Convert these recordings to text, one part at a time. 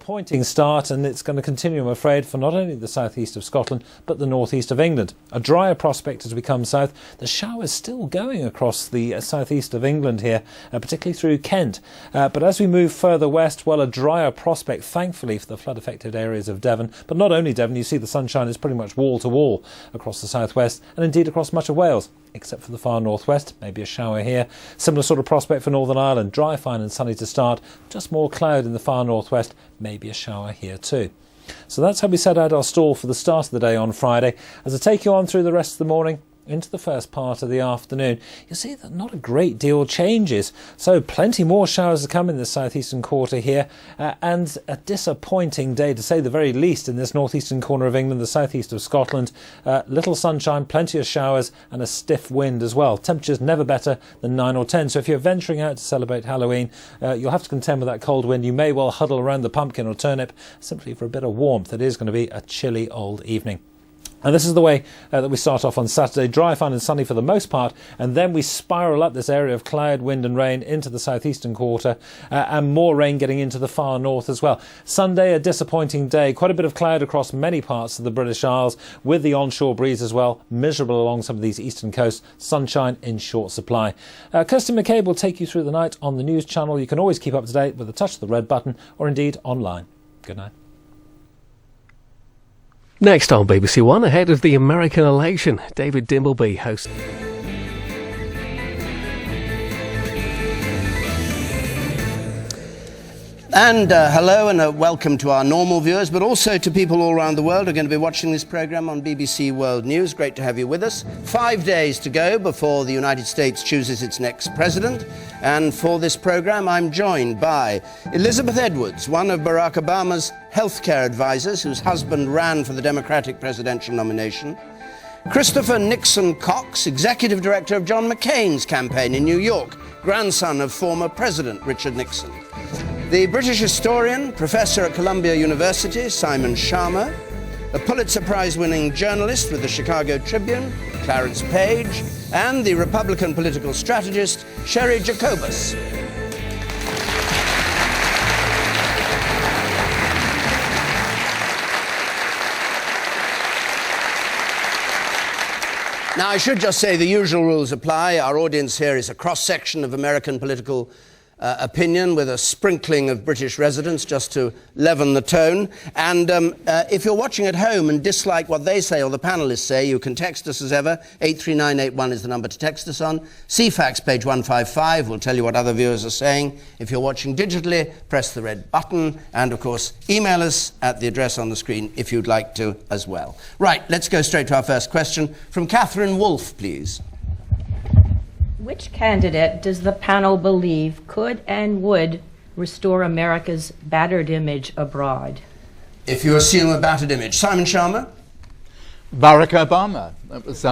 disappointing start, and it's going to continue, I'm afraid, for not only the southeast of Scotland but the northeast of England. A drier prospect as we come south. The showers still going across the southeast of England here, particularly through Kent. But as we move further west, well, a drier prospect, thankfully, for the flood-affected areas of Devon. But not only Devon, you see the sunshine is pretty much wall-to-wall across the southwest and indeed across much of Wales, except for the far northwest. Maybe a shower here. Similar sort of prospect for Northern Ireland. Dry, fine and sunny to start. Just more cloud in the far northwest. Maybe a shower here too. So that's how we set out our stall for the start of the day on Friday. As I take you on through the rest of the morning into the first part of the afternoon, you'll see that not a great deal changes. So plenty more showers to come in the southeastern quarter here, and a disappointing day to say the very least in this northeastern corner of England, the southeast of Scotland. Little sunshine, plenty of showers and a stiff wind as well. Temperatures never better than 9 or 10. So if you're venturing out to celebrate Halloween, you'll have to contend with that cold wind. You may well huddle around the pumpkin or turnip simply for a bit of warmth. It is going to be a chilly old evening. And this is the way that we start off on Saturday. Dry, fine and sunny for the most part, and then we spiral up this area of cloud, wind and rain into the southeastern quarter, and more rain getting into the far north as well. Sunday, a disappointing day. Quite a bit of cloud across many parts of the British Isles, with the onshore breeze as well. Miserable along some of these eastern coasts. Sunshine in short supply. Kirsty McCabe will take you through the night on the news channel. You can always keep up to date with a touch of the red button, or indeed online. Good night. Next on BBC One, ahead of the American election, David Dimbleby hosts. And hello and welcome to our normal viewers, but also to people all around the world who are going to be watching this programme on BBC World News. Great to have you with us. 5 days to go before the United States chooses its next president. And for this programme, I'm joined by Elizabeth Edwards, one of Barack Obama's healthcare advisors, whose husband ran for the Democratic presidential nomination. Christopher Nixon Cox, executive director of John McCain's campaign in New York, grandson of former President Richard Nixon. The British historian, professor at Columbia University, Simon Sharma, a Pulitzer Prize-winning journalist with the Chicago Tribune, Clarence Page, and the Republican political strategist, Sherry Jacobus. Now, I should just say the usual rules apply. Our audience here is a cross-section of American political opinion with a sprinkling of British residents just to leaven the tone. And if you're watching at home and dislike what they say or the panelists say, you can text us as ever. 83981 is the number to text us on. CFAX page 155 will tell you what other viewers are saying. If you're watching digitally, press the red button. And of course, email us at the address on the screen if you'd like to as well. Right, let's go straight to our first question. From Catherine Wolfe, please. Which candidate does the panel believe could and would restore America's battered image abroad? If you assume a battered image. Simon Sharma? Barack Obama. That was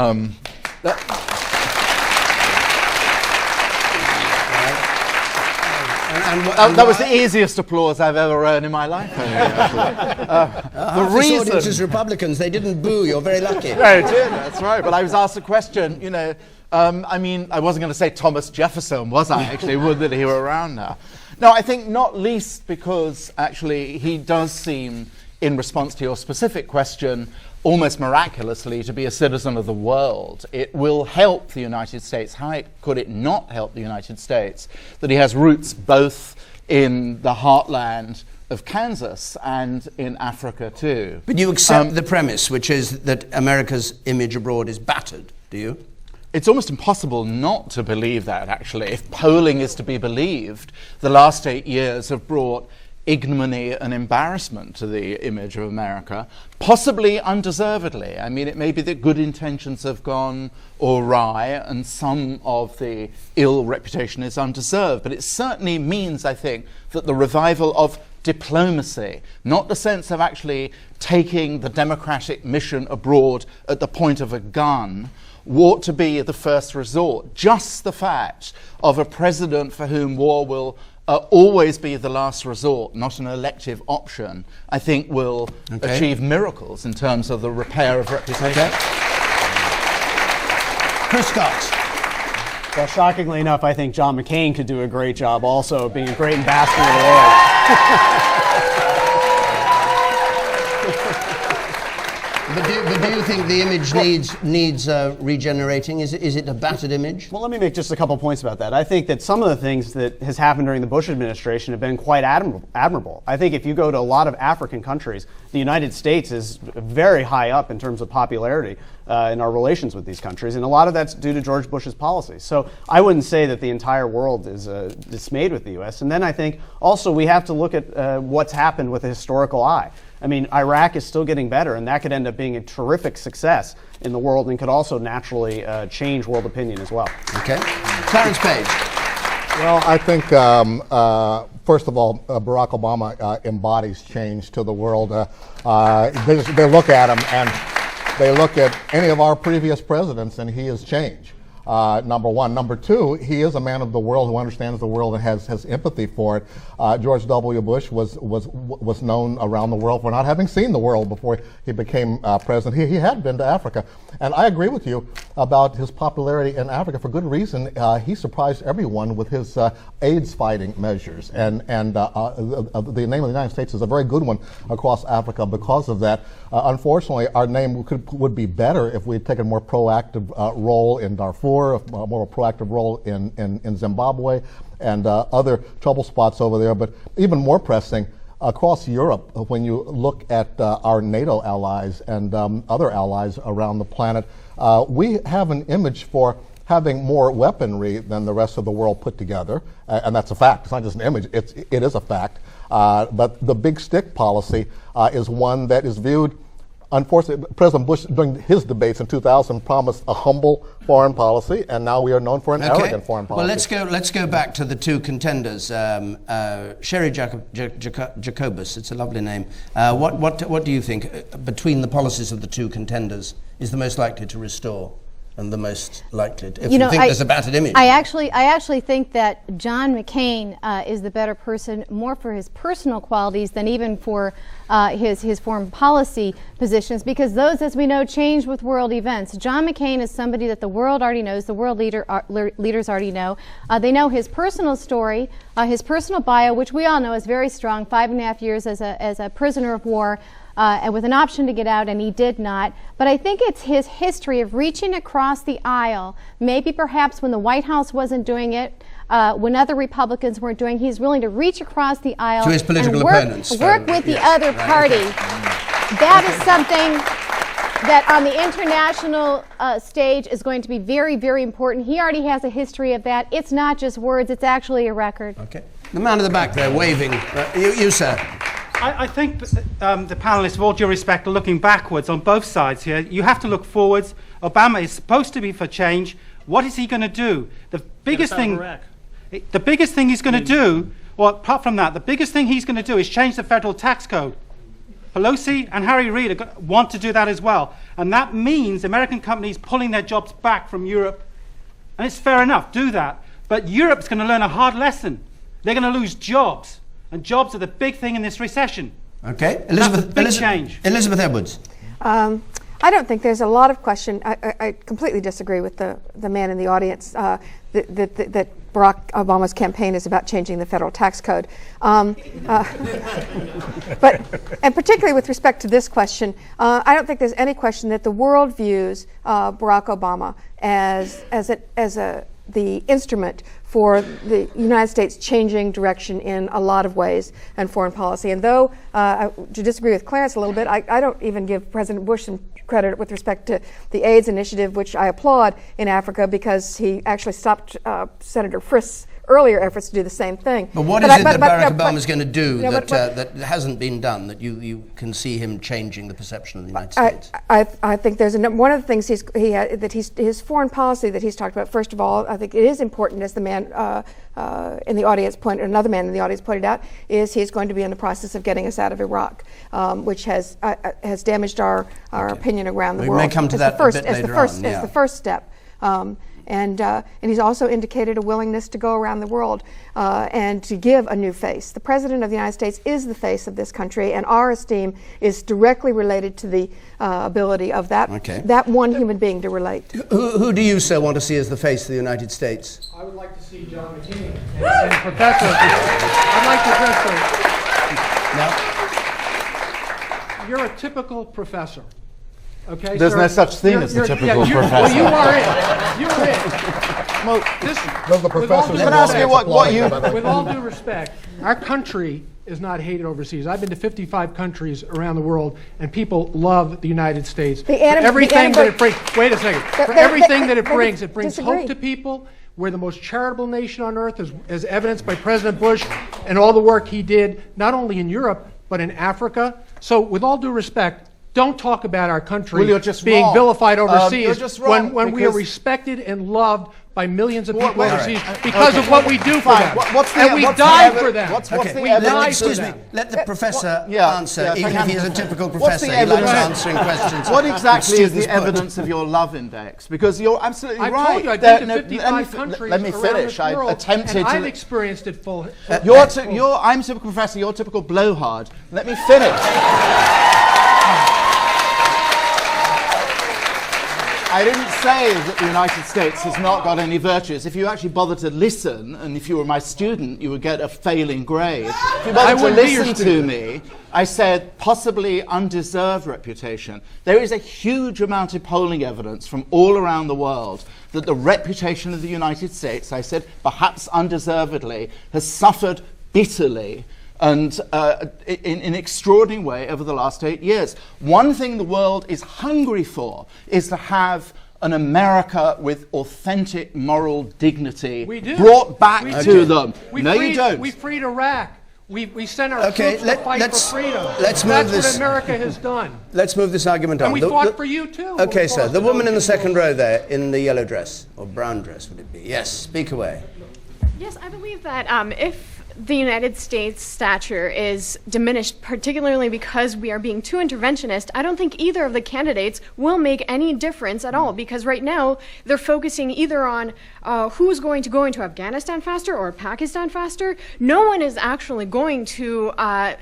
that was the easiest applause I've ever earned in my life. The reason audience is Republicans. They didn't boo. You're very lucky. They did. That's right. But I was asked a question. You know, I mean, I wasn't going to say Thomas Jefferson, was I? Actually, would that he were around now? No, I think not least because actually he does seem, in response to your specific question, almost miraculously to be a citizen of the world. It will help the United States. How could it not help the United States that he has roots both in the heartland of Kansas and in Africa too? But you accept the premise, which is that America's image abroad is battered, do you? It's almost impossible not to believe that, actually. If polling is to be believed, the last 8 years have brought ignominy and embarrassment to the image of America, possibly undeservedly. I mean, it may be that good intentions have gone awry and some of the ill reputation is undeserved, but it certainly means, I think, that the revival of diplomacy, not the sense of actually taking the democratic mission abroad at the point of a gun, ought to be the first resort. Just the fact of a president for whom war will always be the last resort, not an elective option, I think will achieve miracles in terms of the repair of reputation. Chris Cox. Well, shockingly enough, I think John McCain could do a great job also being a great ambassador to the world. you think the image needs regenerating? Is it a battered image? Well, let me make just a couple points about that. I think that some of the things that has happened during the Bush administration have been quite admirable. I think if you go to a lot of African countries, the United States is very high up in terms of popularity in our relations with these countries, and a lot of that's due to George Bush's policies. So I wouldn't say that the entire world is dismayed with the U.S. And then I think also we have to look at what's happened with a historical eye. I mean, Iraq is still getting better, and that could end up being a terrific success in the world and could also naturally change world opinion as well. Okay. Clarence Page. Well, I think, first of all, Barack Obama embodies change to the world. They look at him and they look at any of our previous presidents, and he is change. Number one. Number two, he is a man of the world who understands the world and has empathy for it. George W. Bush was known around the world for not having seen the world before he became president. He had been to Africa. And I agree with you about his popularity in Africa for good reason. He surprised everyone with his AIDS fighting measures. And the name of the United States is a very good one across Africa because of that. Unfortunately, our name would be better if we had taken a more proactive role in Darfur, a more proactive role in Zimbabwe and other trouble spots over there. But even more pressing, across Europe, when you look at our NATO allies and other allies around the planet, we have an image for having more weaponry than the rest of the world put together, and that's a fact. It's not just an image, it is a fact. But the big stick policy is one that is viewed. Unfortunately, President Bush, during his debates in 2000, promised a humble foreign policy, and now we are known for an arrogant foreign policy. Well, let's go back to the two contenders. Sherry Jacobus, it's a lovely name. What do you think, between the policies of the two contenders, is the most likely to restore and the most likely to, if you think there's a battered image? I actually think that John McCain is the better person, more for his personal qualities than even for his foreign policy positions, because those, as we know, change with world events. John McCain is somebody that the world already knows, the world leaders already know. They know his personal story, his personal bio, which we all know is very strong, 5.5 years as a prisoner of war, and with an option to get out, and he did not. But I think it's his history of reaching across the aisle, maybe perhaps when the White House wasn't doing it, when other Republicans weren't doing, he's willing to reach across the aisle to his political and opponents. Work with the other party. That is something that on the international stage is going to be very, very important. He already has a history of that. It's not just words, it's actually a record. Okay. The man at the back there waving. You sir. I think the panelists, with all due respect, are looking backwards on both sides here. You have to look forwards. Obama is supposed to be for change. What is he going to do? The biggest thing he's going to do, well, apart from that, the biggest thing he's going to do is change the federal tax code. Pelosi and Harry Reid want to do that as well. And that means American companies pulling their jobs back from Europe. And it's fair enough, do that. But Europe's going to learn a hard lesson. They're going to lose jobs. And jobs are the big thing in this recession. Okay. Change. Elizabeth Edwards. I don't think there's a lot of question. I completely disagree with the man in the audience that Barack Obama's campaign is about changing the federal tax code. And particularly with respect to this question, I don't think there's any question that the world views Barack Obama as the instrument for the United States changing direction in a lot of ways and foreign policy. And though, to disagree with Clarence a little bit, I don't even give President Bush some credit with respect to the AIDS initiative, which I applaud in Africa, because he actually stopped Senator Frist's earlier efforts to do the same thing. But what is it that Barack Obama is going to do that hasn't been done, that you can see him changing the perception of the United States? I think there's one of the things his foreign policy that he's talked about. First of all, I think it is important, as the man in the audience another man in the audience pointed out, is he's going to be in the process of getting us out of Iraq, which has damaged our opinion around the world. We may come to that a bit later on. As the first step. And he's also indicated a willingness to go around the world and to give a new face. The President of the United States is the face of this country, and our esteem is directly related to the ability of that one human being to relate. Who do you, sir, want to see as the face of the United States? I would like to see John McCain and Professor. I'd like to say, you're a typical professor. Okay, There's sir? no such thing as a typical professor. Well, you are it. You are it. Well, the professors with all due ask you what you- with all due respect, our country is not hated overseas. I've been to 55 countries around the world, and people love the United States. For everything that it brings. Wait a second. For everything that it brings hope to people. We're the most charitable nation on earth, as evidenced by President Bush and all the work he did, not only in Europe, but in Africa. So, with all due respect, don't talk about our country being vilified overseas when we are respected and loved by millions of people overseas because of what we do for them. And we die for them. Excuse me. Let the professor answer, even if he's a typical professor. He likes answering questions. What exactly is the evidence of your love index? Because you're absolutely right. I told you I've been to 55 countries let me finish. around the world, I attempted and to. I've experienced it full. I'm a typical professor. You're a typical blowhard. Let me finish. I didn't say that the United States has not got any virtues. If you actually bother to listen, and if you were my student, you would get a failing grade. If you bother to listen to me, I said possibly undeserved reputation. There is a huge amount of polling evidence from all around the world that the reputation of the United States, I said perhaps undeservedly, has suffered bitterly and in an extraordinary way over the last 8 years. One thing the world is hungry for is to have an America with authentic moral dignity brought back to them. You don't. We freed Iraq. We sent our troops to fight for freedom. That's what America has done. Let's move this argument on. And we fought for you too. Okay, sir. The woman in the second row there, in the yellow dress, or brown dress, would it be? Yes, speak away. Yes, I believe that if the United States' stature is diminished, particularly because we are being too interventionist, I don't think either of the candidates will make any difference at all, because right now they're focusing either on who's going to go into Afghanistan faster or Pakistan faster. No one is actually going to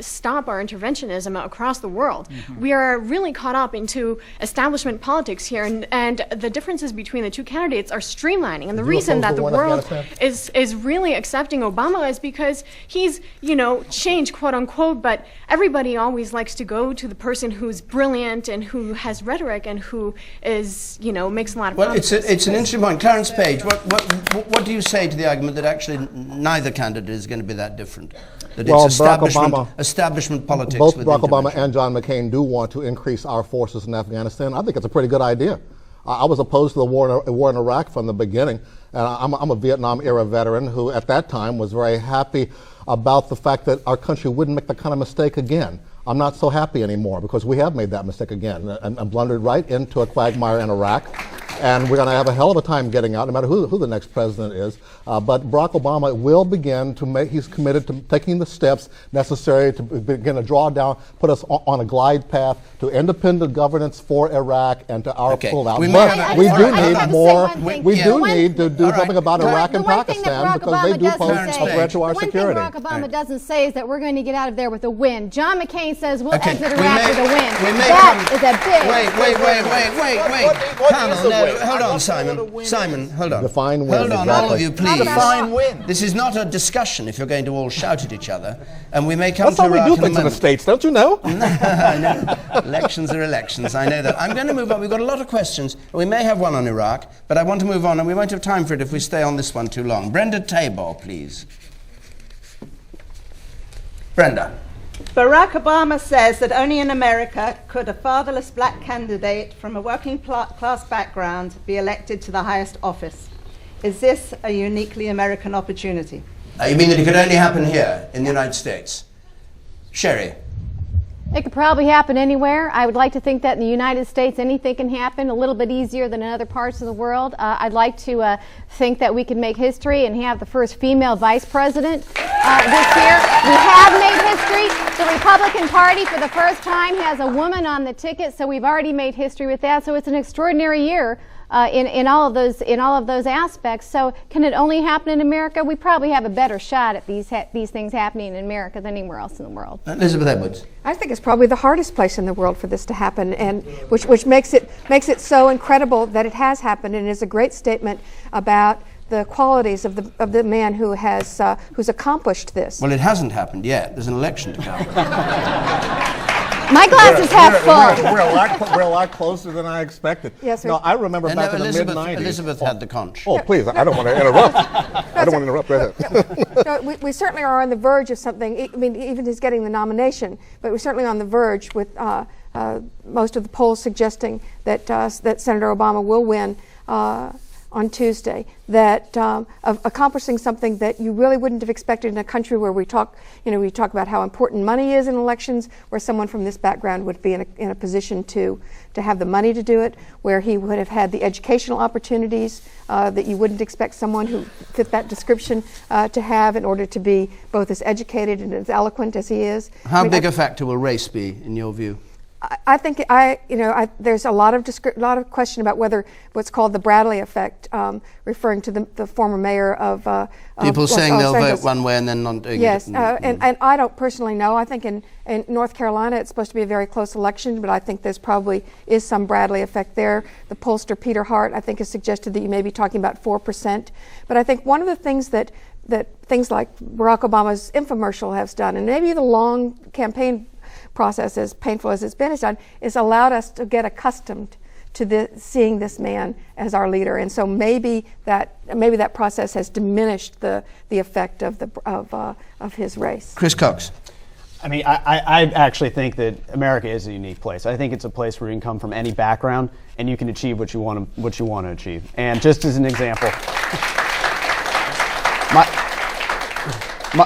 stop our interventionism across the world. We are really caught up into establishment politics here, and the differences between the two candidates are streamlining. And the reason that the world is really accepting Obama is because he's, changed, quote unquote, but everybody always likes to go to the person who's brilliant and who has rhetoric and who is, makes a lot of promises. It's an interesting point. Clarence Page, what do you say to the argument that actually neither candidate is going to be that different? That it's establishment politics. Both Barack Obama and John McCain do want to increase our forces in Afghanistan. I think it's a pretty good idea. I was opposed to the war in Iraq from the beginning. And I'm a Vietnam-era veteran who, at that time, was very happy about the fact that our country wouldn't make that kind of mistake again. I'm not so happy anymore because we have made that mistake again and blundered right into a quagmire in Iraq. And we're going to have a hell of a time getting out, no matter who the next president is. But Barack Obama will begin to he's committed to taking the steps necessary to begin to draw down, put us on a glide path to independent governance for Iraq and to our pullout. But we do need more. We do need to do something about Iraq and Pakistan because they do pose a threat to our security. One thing Barack Obama doesn't say is that we're going to get out of there with a win. John McCain says we'll exit Iraq with a win. That is a big wait. Panel, no. Hold on, Simon. Simon, hold on. Define win. Hold on, exactly. all of you, please. Define win. This is not a discussion if you're going to all shout at each other, and we may come That's to how we Iraq do in a things in the moment. States, don't you know? I know. Elections are elections, I know that. I'm going to move on. We've got a lot of questions. We may have one on Iraq, but I want to move on, and we won't have time for it if we stay on this one too long. Brenda Tabor, please. Brenda. Barack Obama says that only in America could a fatherless black candidate from a working class background be elected to the highest office. Is this a uniquely American opportunity? You mean that it could only happen here in the United States? Sherry. It could probably happen anywhere. I would like to think that in the United States anything can happen a little bit easier than in other parts of the world. I'd like to think that we could make history and have the first female vice president this year. We have made history. The Republican Party for the first time has a woman on the ticket, so we've already made history with that. So it's an extraordinary year in all of those aspects. So can it only happen in America? We probably have a better shot at these things happening in America than anywhere else in the world. Elizabeth Edwards. I think it's probably the hardest place in the world for this to happen, and which makes it so incredible that it has happened, and is a great statement about the qualities of the man who has who's accomplished this. Well, it hasn't happened yet. There's an election to come. My glass is half full. We're a lot closer than I expected. Yes, sir. No, I remember back in the mid-90s. Elizabeth had the conch. Oh, please, I don't want to interrupt. I don't want to interrupt. Go ahead. No, we certainly are on the verge of something. I mean, even his getting the nomination, but we're certainly on the verge with most of the polls suggesting that that Senator Obama will win on Tuesday, that of accomplishing something that you really wouldn't have expected in a country where we talk about how important money is in elections, where someone from this background would be in a position to have the money to do it, where he would have had the educational opportunities that you wouldn't expect someone who fit that description to have in order to be both as educated and as eloquent as he is. How big a factor will race be, in your view? I think there's a lot of question about whether what's called the Bradley effect, referring to the former mayor of people saying Los they'll Angeles. vote one way and then not doing yes, it. and I don't personally know. I think in North Carolina it's supposed to be a very close election, but I think there's probably is some Bradley effect there. The pollster Peter Hart, I think, has suggested that you may be talking about 4%. But I think one of the things that things like Barack Obama's infomercial has done, and maybe the long campaign process, as painful as it's been, has done, is allowed us to get accustomed to seeing this man as our leader, and so maybe that process has diminished the effect of his race. Chris Cox. I mean, I actually think that America is a unique place. I think it's a place where you can come from any background and you can achieve what you want to achieve. And just as an example,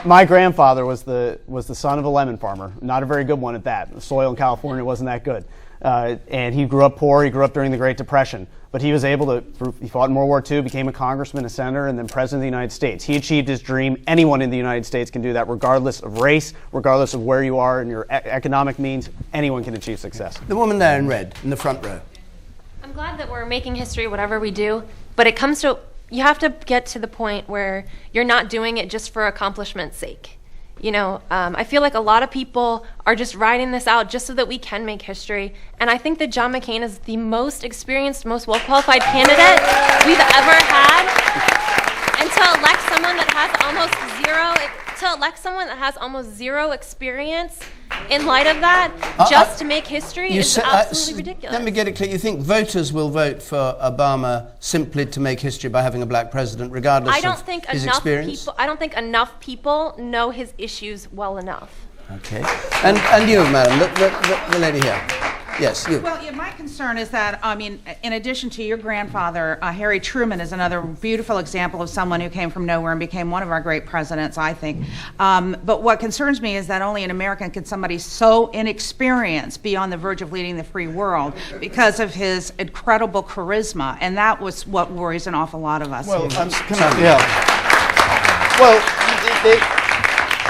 my grandfather was the son of a lemon farmer, not a very good one at that. The soil in California wasn't that good. And he grew up poor. He grew up during the Great Depression. But he was able to, he fought in World War II, became a congressman, a senator, and then president of the United States. He achieved his dream. Anyone in the United States can do that, regardless of race, regardless of where you are in your economic means. Anyone can achieve success. The woman there in red, in the front row. I'm glad that we're making history, whatever we do, but it comes to, you have to get to the point where you're not doing it just for accomplishment's sake. You know, I feel like a lot of people are just riding this out just so that we can make history. And I think that John McCain is the most experienced, most well-qualified candidate we've ever had. And to elect someone that has almost zero experience in light of that, just to make history is absolutely ridiculous. Let me get it clear. You think voters will vote for Obama simply to make history by having a black president, regardless of his experience? I don't think enough people know his issues well enough. Okay. And you, madam, the lady here. Yes, you. Well, yeah, my concern is that, I mean, in addition to your grandfather, Harry Truman is another beautiful example of someone who came from nowhere and became one of our great presidents, I think. But what concerns me is that only in America can somebody so inexperienced be on the verge of leading the free world because of his incredible charisma, and that was what worries an awful lot of us. Well, the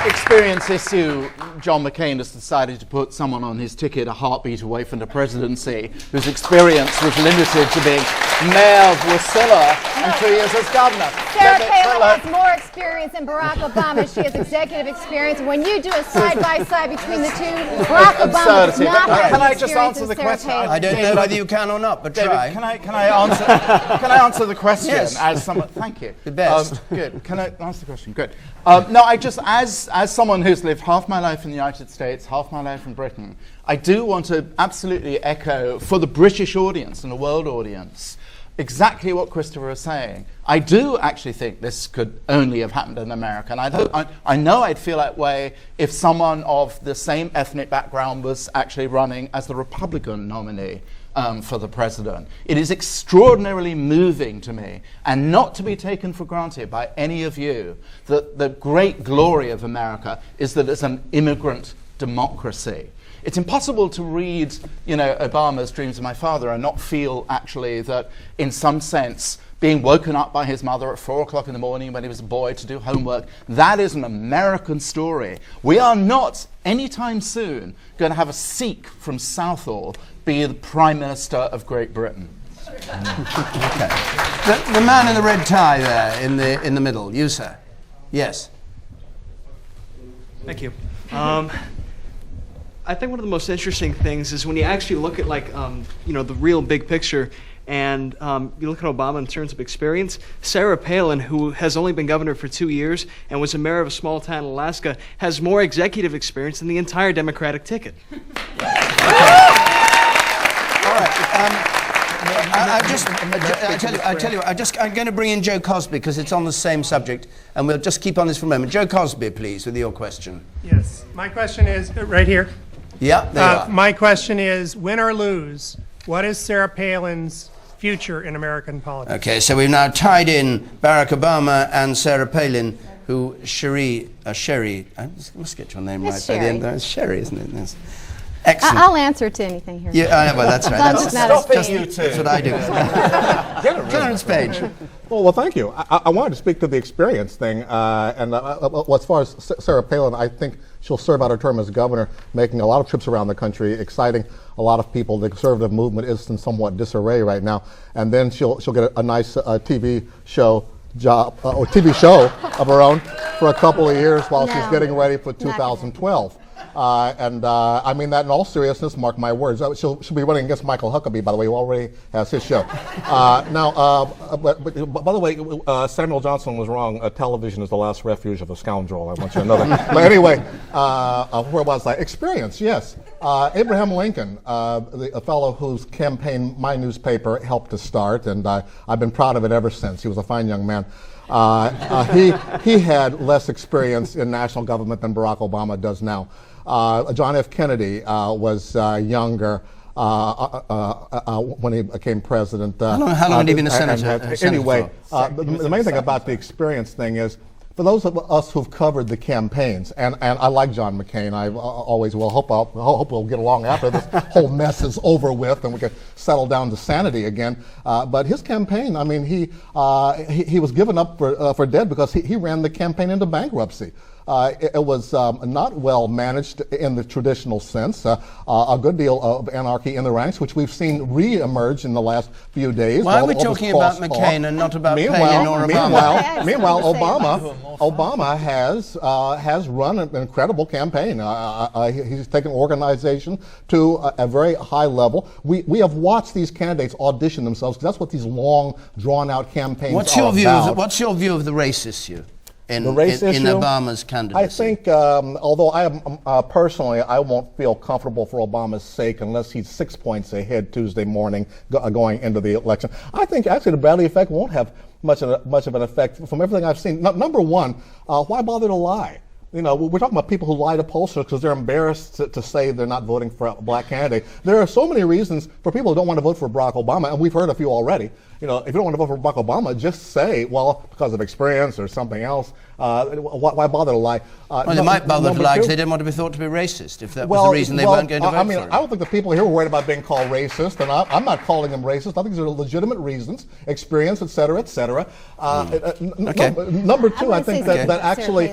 experience issue, John McCain has decided to put someone on his ticket a heartbeat away from the presidency whose experience was limited to being mayor of Wasilla and 2 years as governor. Sarah Palin has more experience than Barack Obama. She has executive experience. When you do a side-by-side between the two, Barack Obama does not have Can I the just experience answer of the Sarah question? Palin. I don't know whether you can or not, but David, try. can I answer the question? Yes. As someone, thank you. The best. Good. Can I answer the question? Good. No, I just, as someone who's lived half my life in the United States, half my life in Britain, I do want to absolutely echo for the British audience and the world audience exactly what Christopher is saying. I do actually think this could only have happened in America, and I know I'd feel that way if someone of the same ethnic background was actually running as the Republican nominee for the president. It is extraordinarily moving to me, and not to be taken for granted by any of you, that the great glory of America is that it's an immigrant democracy. It's impossible to read, Obama's Dreams of My Father and not feel actually that, in some sense, being woken up by his mother at 4 o'clock in the morning when he was a boy to do homework, that is an American story. We are not, anytime soon, going to have a Sikh from Southall be the Prime Minister of Great Britain. Okay. The man in the red tie there, in the middle, you, sir. Yes. Thank you. I think one of the most interesting things is when you actually look at the real big picture, and you look at Obama in terms of experience. Sarah Palin, who has only been governor for 2 years and was a mayor of a small town in Alaska, has more executive experience than the entire Democratic ticket. I tell you what, I'm going to bring in Joe Cosby because it's on the same subject, and we'll just keep on this for a moment. Joe Cosby, please, with your question. Yes, my question is right here. Yeah, there you are. My question is, win or lose, what is Sarah Palin's future in American politics? Okay, so we've now tied in Barack Obama and Sarah Palin, who Sherry, I must get your name right by the end. It's Sherry, isn't it? Yes. Excellent. I'll answer to anything here. Yeah, well, that's right. That's what I do. Clarence Page. Well, thank you. I wanted to speak to the experience thing. As far as Sarah Palin, I think she'll serve out her term as governor, making a lot of trips around the country, exciting a lot of people. The conservative movement is in somewhat disarray right now. And then she'll get a nice TV show job or TV show of her own for a couple of years while she's getting ready for 2012. I mean that in all seriousness, mark my words. She'll be running against Michael Huckabee, by the way, who already has his show. But by the way, Samuel Johnson was wrong. Television is the last refuge of a scoundrel. I want you to know that. But anyway, where was I? Experience, yes. Abraham Lincoln, a fellow whose campaign my newspaper helped to start, and I've been proud of it ever since. He was a fine young man. He had less experience in national government than Barack Obama does now. John F. Kennedy was younger when he became president. How long had he been a senator? Anyway, the main thing about the experience thing is, for those of us who've covered the campaigns, and I like John McCain, I always will. Hope we'll get along after this whole mess is over with and we can settle down to sanity again. But his campaign, I mean, he was given up for dead because he ran the campaign into bankruptcy. It was not well managed in the traditional sense. A good deal of anarchy in the ranks, which we've seen re-emerge in the last few days. Why are we talking about McCain and not about Palin or Obama? Meanwhile, Obama has run an incredible campaign. He's taken organization to a very high level. We have watched these candidates audition themselves, because that's what these long, drawn-out campaigns are about. What's your view of the race issue? In Obama's candidacy? I think, although I am personally, I won't feel comfortable for Obama's sake unless he's 6 points ahead Tuesday morning going into the election. I think actually the Bradley effect won't have much of an effect from everything I've seen. Number one, why bother to lie? You know, we're talking about people who lie to pollsters because they're embarrassed to say they're not voting for a black candidate. There are so many reasons for people who don't want to vote for Barack Obama, and we've heard a few already. You know, if you don't want to vote for Barack Obama, just say, well, because of experience or something else. Why bother to lie? Well, they might bother to lie because they didn't want to be thought to be racist, if that was the reason they weren't going to vote for him. I don't think the people here were worried about being called racist, and I'm not calling them racist. I think these are legitimate reasons, experience, et cetera, et cetera. Number two, I think that actually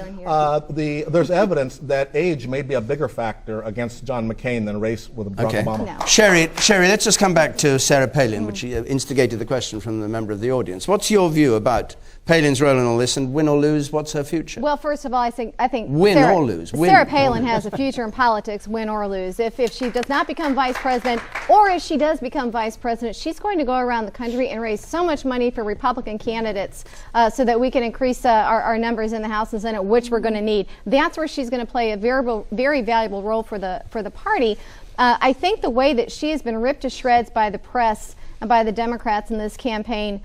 there's evidence that age may be a bigger factor against John McCain than race with Barack Obama. No. Sherry, let's just come back to Sarah Palin, which instigated the question from the member of the audience. What's your view about Palin's role in all this, and win or lose, what's her future? Well, first of all, I think win or lose. Sarah Palin has a future in politics, win or lose. If she does not become vice president, or if she does become vice president, she's going to go around the country and raise so much money for Republican candidates so that we can increase our numbers in the House and Senate, which we're going to need. That's where she's going to play a very valuable role for the party. I think the way that she has been ripped to shreds by the press and by the Democrats in this campaign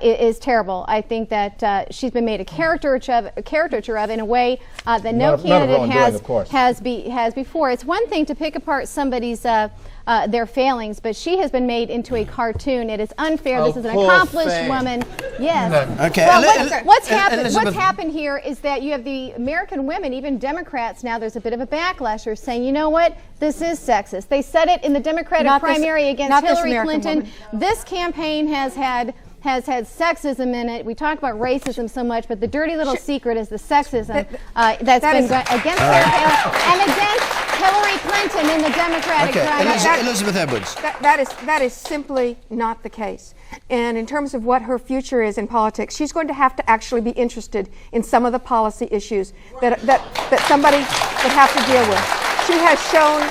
is terrible. I think that she's been made a caricature of in a way that no candidate has before. It's one thing to pick apart somebody's their failings, but she has been made into a cartoon. It is unfair. This is an accomplished woman. Yes. Okay. Well, what's happened here is that you have the American women, even Democrats now, there's a bit of a backlash. They're saying, you know what, this is sexist. They said it in the Democratic primary against Hillary Clinton. This campaign has had sexism in it. We talk about racism so much, but the dirty little secret is the sexism that's been against Sarah Palin and against Hillary Clinton in the Democratic primary. Elizabeth Edwards. That is simply not the case. And in terms of what her future is in politics, she's going to have to actually be interested in some of the policy issues that somebody would have to deal with. She has shown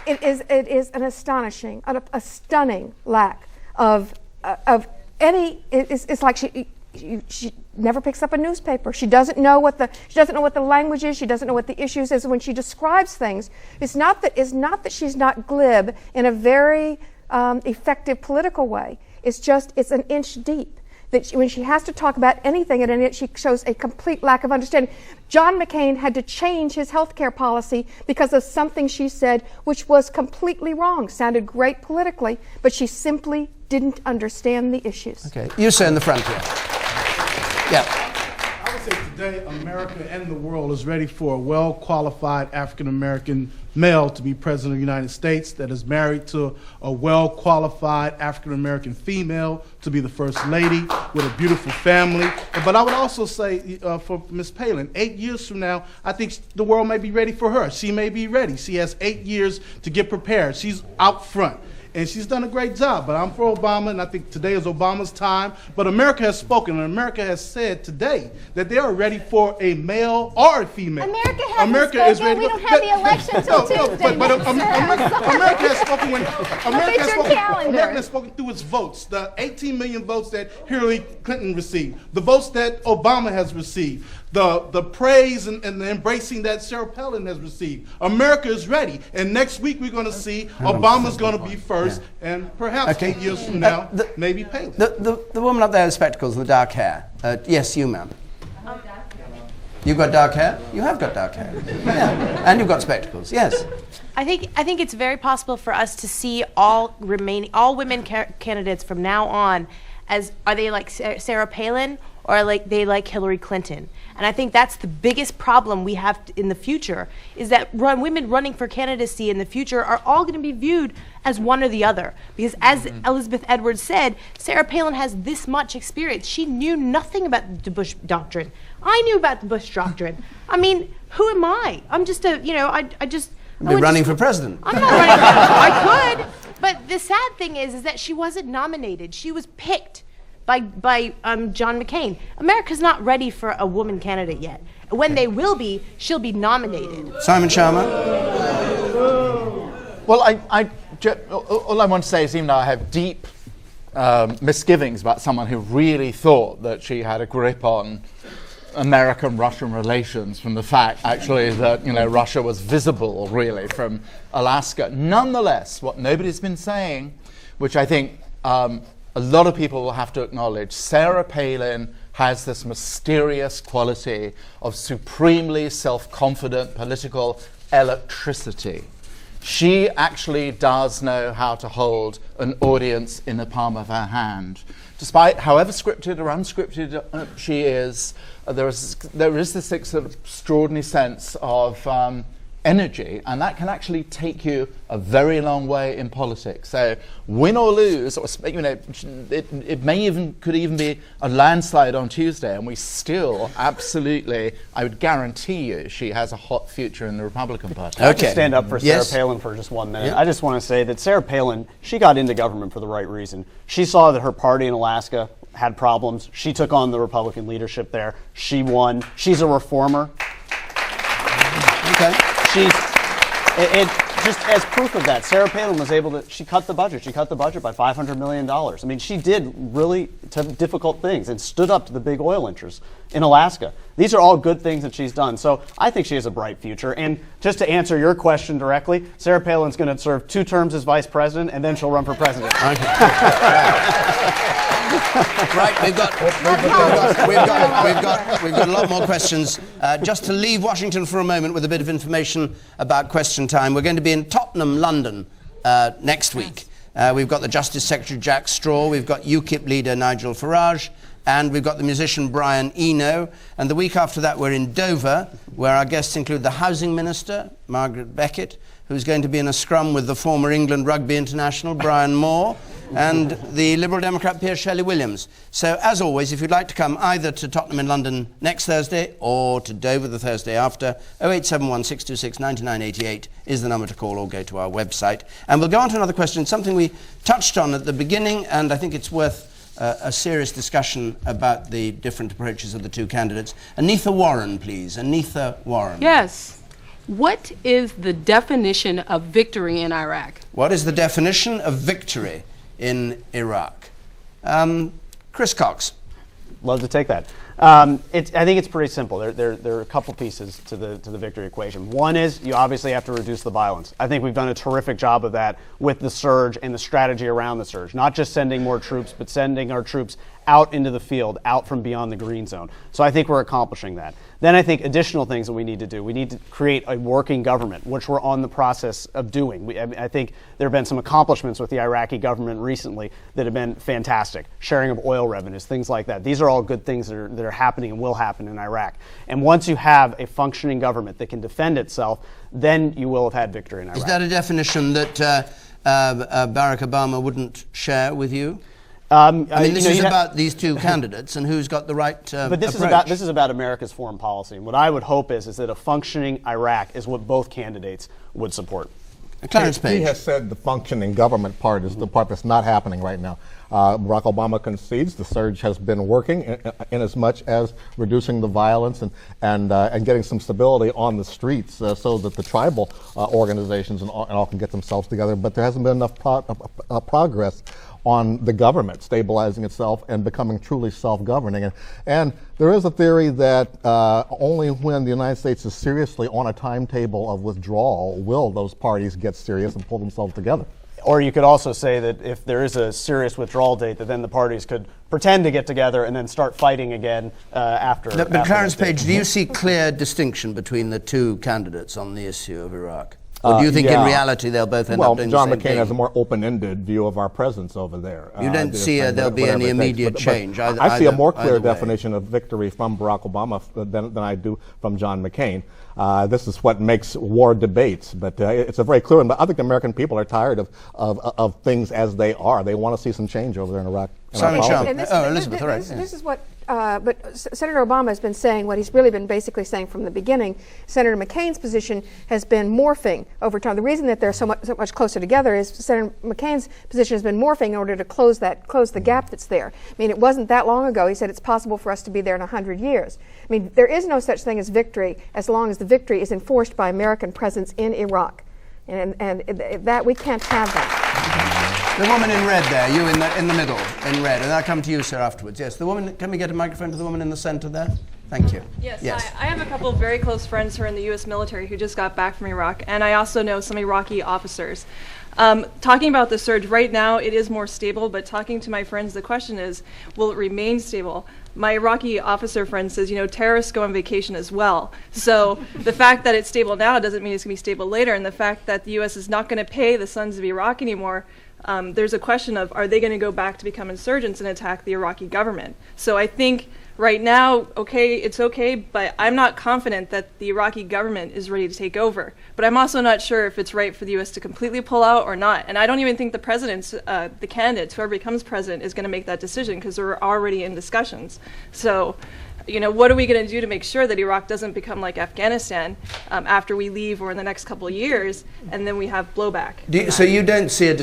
it is an astonishing, a stunning lack of any. It's like she never picks up a newspaper. She doesn't know what the language is. She doesn't know what the issues is. When she describes things, it's not that she's not glib in a very effective political way. It's an inch deep. That when she has to talk about anything, she shows a complete lack of understanding. John McCain had to change his health care policy because of something she said, which was completely wrong. Sounded great politically, but she simply didn't understand the issues. Okay, you sir in the front here. Yeah. I would say today America and the world is ready for a well-qualified African-American male to be president of the United States that is married to a well-qualified African-American female to be the first lady with a beautiful family. But I would also say for Ms. Palin, 8 years from now, I think the world may be ready for her. She may be ready. She has 8 years to get prepared. She's out front. And she's done a great job, but I'm for Obama, and I think today is Obama's time. But America has spoken, and America has said today that they are ready for a male or a female. America hasn't spoken. We don't have the election until Tuesday. But America has spoken when America has spoken through its votes. The 18 million votes that Hillary Clinton received, the votes that Obama has received, the praise and the embracing that Sarah Palin has received. America is ready, and next week we're going to see Obama's going to be first, and perhaps 8 years from now, maybe Palin. The woman up there with spectacles and the dark hair. Yes, you, ma'am. You've got dark hair? You have got dark hair. Yeah. And you've got spectacles, yes. I think it's very possible for us to see all women candidates from now on as, are they like Sarah Palin or are they like Hillary Clinton? And I think that's the biggest problem we have in the future, is that women running for candidacy in the future are all going to be viewed as one or the other. Because as Elizabeth Edwards said, Sarah Palin has this much experience. She knew nothing about the Bush Doctrine. I knew about the Bush Doctrine. I mean, who am I? I'm just I just... You'll be running for president. I'm not running for president. I could. But the sad thing is that she wasn't nominated. She was picked by John McCain. America's not ready for a woman candidate yet. When they will be, she'll be nominated. Simon Sharma? Well, all I want to say is, even though I have deep misgivings about someone who really thought that she had a grip on American-Russian relations from the fact, actually, that Russia was visible, really, from Alaska. Nonetheless, what nobody's been saying, which I think a lot of people will have to acknowledge, Sarah Palin has this mysterious quality of supremely self-confident political electricity. She actually does know how to hold an audience in the palm of her hand. Despite however scripted or unscripted she is, there is this extraordinary sense of energy, and that can actually take you a very long way in politics. So win or lose, or it could even be a landslide on Tuesday, and we still absolutely, I would guarantee you, she has a hot future in the Republican Party. I'd like to stand up for Sarah Palin for just 1 minute. I just want to say that Sarah Palin, she got into government for the right reason. She saw that her party in Alaska had problems. She took on the Republican leadership there. She won. She's a reformer. Okay. Just as proof of that, Sarah Palin was able to, she cut the budget. She cut the budget by $500 million. I mean, she did really difficult things and stood up to the big oil interests in Alaska. These are all good things that she's done. So I think she has a bright future. And just to answer your question directly, Sarah Palin's going to serve 2 terms as vice president, and then she'll run for president. Right, we've got a lot more questions. Just to leave Washington for a moment with a bit of information about question time, we're going to be in Tottenham, London next week. We've got the Justice Secretary Jack Straw, we've got UKIP leader Nigel Farage, and we've got the musician Brian Eno. And the week after that we're in Dover, where our guests include the Housing Minister, Margaret Beckett, who's going to be in a scrum with the former England rugby international, Brian Moore, and the Liberal Democrat peer Shelley Williams. So, as always, if you'd like to come either to Tottenham in London next Thursday or to Dover the Thursday after, 0871 626 9988 is the number to call, or go to our website. And we'll go on to another question, something we touched on at the beginning, and I think it's worth a serious discussion about the different approaches of the 2 candidates. Anitha Warren, please. Anitha Warren. Yes. What is the definition of victory in Iraq? What is the definition of victory in Iraq? Chris Cox. Love to take that. I think it's pretty simple. There are a couple pieces to the victory equation. One is you obviously have to reduce the violence. I think we've done a terrific job of that with the surge and the strategy around the surge. Not just sending more troops, but sending our troops out into the field, out from beyond the green zone. So I think we're accomplishing that. Then I think additional things that we need to do. We need to create a working government, which we're on the process of doing. I think there have been some accomplishments with the Iraqi government recently that have been fantastic. Sharing of oil revenues, things like that. These are all good things that are happening and will happen in Iraq. And once you have a functioning government that can defend itself, then you will have had victory in Iraq. Is that a definition that Barack Obama wouldn't share with you? I mean, this is about these two candidates and who's got the right But this is about America's foreign policy. And what I would hope is that a functioning Iraq is what both candidates would support. Clarence Page. He has said the functioning government part is the part that's not happening right now. Barack Obama concedes the surge has been working in as much as reducing the violence and getting some stability on the streets so that the tribal organizations and all can get themselves together. But there hasn't been enough progress on the government stabilizing itself and becoming truly self-governing. And there is a theory that only when the United States is seriously on a timetable of withdrawal will those parties get serious and pull themselves together. Or you could also say that if there is a serious withdrawal date, that then the parties could pretend to get together and then start fighting again after. But Clarence Page, do you see clear distinction between the two candidates on the issue of Iraq? Or do you think in reality they'll both end up doing the same thing? Well, John McCain has a more open-ended view of our presence over there. You don't see there'll be any immediate change? I see a more clear definition of victory from Barack Obama than I do from John McCain. This is what makes war debates, but it's a very clear one. But I think the American people are tired of things as they are. They want to see some change over there in Iraq. Elizabeth, all right. This is what, but Senator Obama has been saying what he's really been basically saying from the beginning. Senator McCain's position has been morphing over time. The reason that they're so much closer together is Senator McCain's position has been morphing in order to close the gap that's there. I mean, it wasn't that long ago. He said it's possible for us to be there in 100 years. I mean, there is no such thing as victory as long as the victory is enforced by American presence in Iraq. And that we can't have that. The woman in red there, you in the middle, in red, and I'll come to you, sir, afterwards. Yes, the woman, can we get a microphone to the woman in the center there? Thank you. Yes. I have a couple of very close friends who are in the U.S. military who just got back from Iraq, and I also know some Iraqi officers. Talking about the surge, right now it is more stable, but talking to my friends, the question is, will it remain stable? My Iraqi officer friend says, terrorists go on vacation as well. So the fact that it's stable now doesn't mean it's going to be stable later, and the fact that the U.S. is not going to pay the sons of Iraq anymore, there's a question of, are they going to go back to become insurgents and attack the Iraqi government? So I think right now, it's okay, but I'm not confident that the Iraqi government is ready to take over. But I'm also not sure if it's right for the U.S. to completely pull out or not. And I don't even think the presidents, the candidates, whoever becomes president, is going to make that decision because they're already in discussions. So, what are we going to do to make sure that Iraq doesn't become like Afghanistan after we leave or in the next couple of years, and then we have blowback? So you don't see a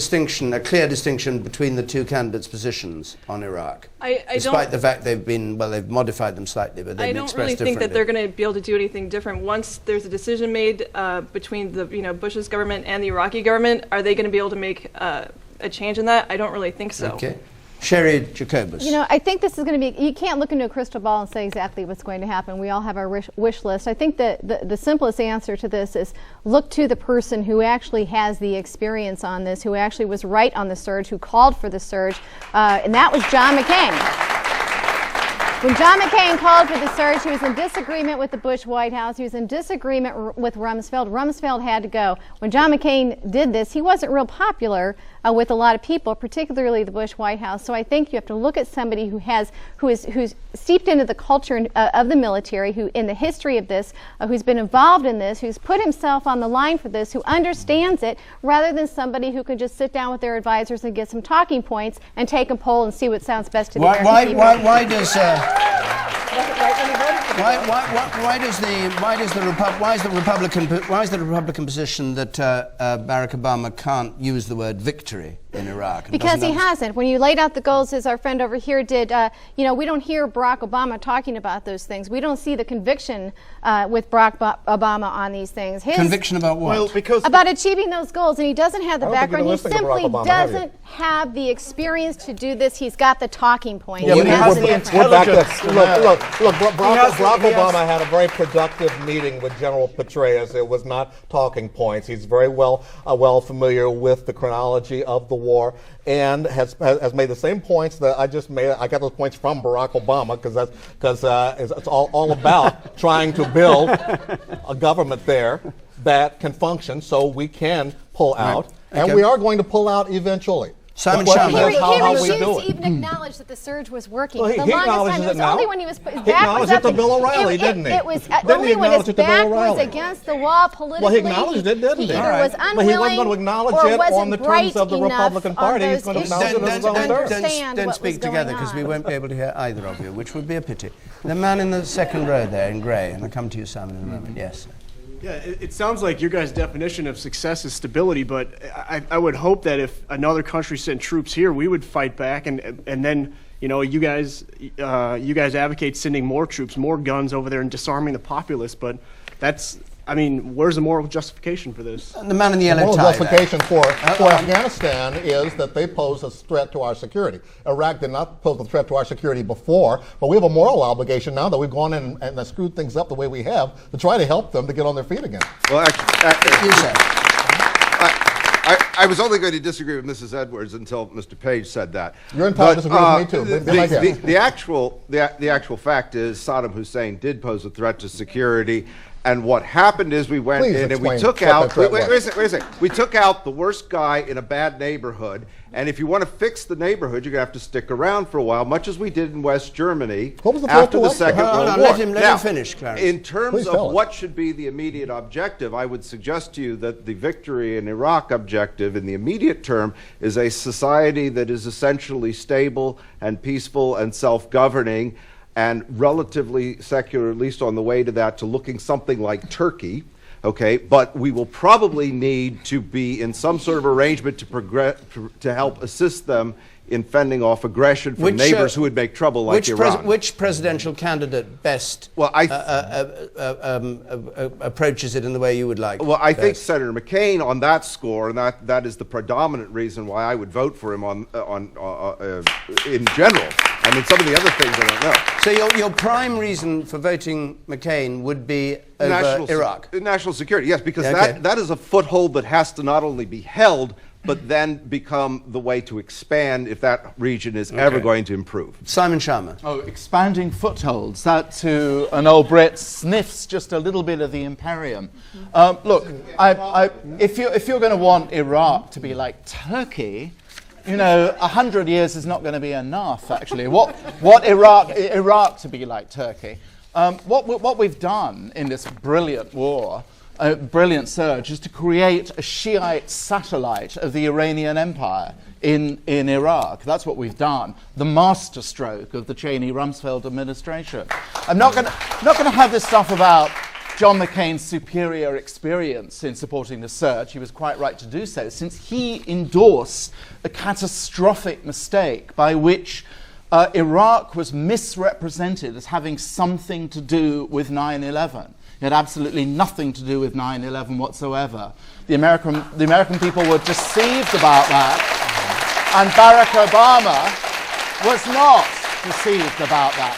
clear distinction between the two candidates' positions on Iraq? Despite the fact they've modified them slightly, but they've been expressed differently. I don't really think that they're going to be able to do anything different. Once there's a decision made between the Bush's government and the Iraqi government, are they going to be able to make a change in that? I don't really think so. Okay. Sherry Jacobus. I think this is going to be, you can't look into a crystal ball and say exactly what's going to happen. We all have our wish list. I think that the simplest answer to this is look to the person who actually has the experience on this, who actually was right on the surge, who called for the surge, and that was John McCain. When John McCain called for the surge, he was in disagreement with the Bush White House. He was in disagreement with Rumsfeld. Rumsfeld had to go. When John McCain did this, he wasn't real popular with a lot of people, particularly the Bush White House. So I think you have to look at somebody who's steeped into the culture of the military, who in the history of this, who's been involved in this, who's put himself on the line for this, who understands it, rather than somebody who could just sit down with their advisors and get some talking points and take a poll and see what sounds best to the American people. Why is the Republican position that Barack Obama can't use the word victory in Iraq? And because he doesn't hasn't. When you laid out the goals, as our friend over here did, we don't hear Barack Obama talking about those things. We don't see the conviction with Barack Obama on these things. His conviction about what? Well, because about achieving those goals, and he doesn't have the background. He simply doesn't have the experience to do this. He's got the talking points. Yeah, we're back to look. Barack Obama had a very productive meeting with General Petraeus. It was not talking points. He's very well familiar with the chronology of the war and has made the same points that I just made. I got those points from Barack Obama because it's all about trying to build a government there that can function so we can pull out, and we are going to pull out eventually. Simon Sharma. He refused to even acknowledge that the surge was working. Well, the longest time, it was only when his back was up. To Bill O'Reilly, didn't he? It was only when his back was against the wall politically. Well, he acknowledged it, didn't he? He either was unwilling, but he wasn't going to acknowledge it on the terms of the Republican Party. He's going to acknowledge it on his own terms. Don't speak together because we won't be able to hear either of you, which would be a pity. The man in the second row there in grey, and I'll come to you, Simon, in a moment. Yes. Yeah, it sounds like your guys' definition of success is stability, but I would hope that if another country sent troops here, we would fight back, and then you guys advocate sending more troops, more guns over there, and disarming the populace. But where's the moral justification for this? The man in the yellow tie. The moral justification for Afghanistan is that they pose a threat to our security. Iraq did not pose a threat to our security before, but we have a moral obligation now that we've gone in and screwed things up the way we have to try to help them to get on their feet again. Well, I was only going to disagree with Mrs. Edwards until Mr. Page said that. You're entitled to disagree with me too. The actual fact is Saddam Hussein did pose a threat to security. And what happened is we went in and we took out. Wait a second. We took out the worst guy in a bad neighborhood. And if you want to fix the neighborhood, you're going to have to stick around for a while, much as we did in West Germany after the Second World War. Let him finish, Clarence. In terms of what should be the immediate objective, I would suggest to you that the victory in Iraq objective in the immediate term is a society that is essentially stable and peaceful and self-governing and relatively secular, at least on the way to that, to looking something like Turkey, okay? But we will probably need to be in some sort of arrangement to help assist them in fending off aggression from neighbors who would make trouble like Iran. Which presidential candidate best approaches it in the way you would like? Well, I think Senator McCain on that score, and that is the predominant reason why I would vote for him in general. I mean, some of the other things I don't know. So your prime reason for voting McCain would be over Iraq? National security, yes, because that is a foothold that has to not only be held, but then become the way to expand if that region is ever going to improve. Simon Sharma. Oh, expanding footholds. That, to an old Brit, sniffs just a little bit of the imperium. Look, if you're going to want Iraq to be like Turkey, 100 years is not going to be enough, actually. What Iraq to be like Turkey? What we've done in this brilliant war, brilliant surge, is to create a Shiite satellite of the Iranian Empire in Iraq. That's what we've done. The masterstroke of the Cheney-Rumsfeld administration. I'm not going to have this stuff about John McCain's superior experience in supporting the surge. He was quite right to do so, since he endorsed a catastrophic mistake by which Iraq was misrepresented as having something to do with 9/11. It had absolutely nothing to do with 9/11 whatsoever. The American people were deceived about that, and Barack Obama was not deceived about that.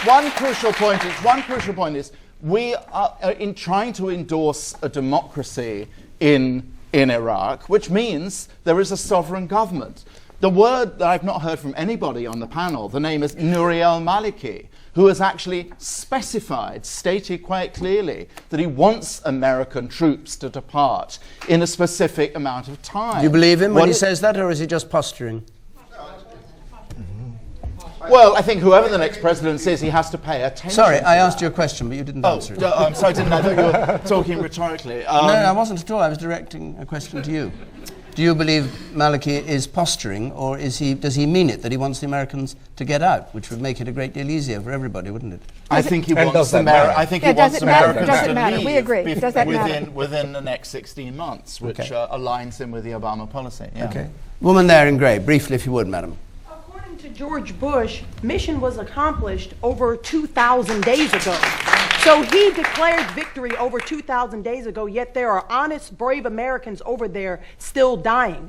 One crucial point is we are in trying to endorse a democracy in Iraq, which means there is a sovereign government. The word that I've not heard from anybody on the panel, the name is Nouri al-Maliki, who has actually stated quite clearly that he wants American troops to depart in a specific amount of time. Do you believe him when he says that, or is he just posturing? Well, I think whoever the next president is, he has to pay attention. Sorry, I asked you a question, but you didn't answer it. I'm sorry, I thought you were talking rhetorically. No, I wasn't at all. I was directing a question to you. Do you believe Maliki is posturing, or does he mean it, that he wants the Americans to get out, which would make it a great deal easier for everybody, wouldn't it? I think he wants Americans to leave We agree. Does that matter? within the next 16 months, which aligns him with the Obama policy. Yeah. Okay. Woman there in grey, briefly if you would, madam. According to George Bush, mission was accomplished over 2,000 days ago. So he declared victory over 2,000 days ago, yet there are honest, brave Americans over there still dying.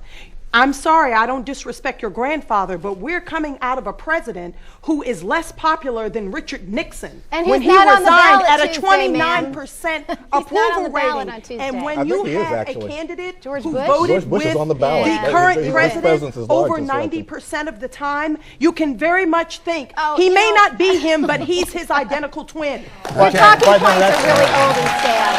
I'm sorry, I don't disrespect your grandfather, but we're coming out of a president who is less popular than Richard Nixon. And when he's he not on the resigned ballot at a Tuesday, 29% approval rating. And when you have a candidate who voted with the current president over 90% of the time, you can very much think he may not be him, but he's his identical twin. The talking points are really old and stale.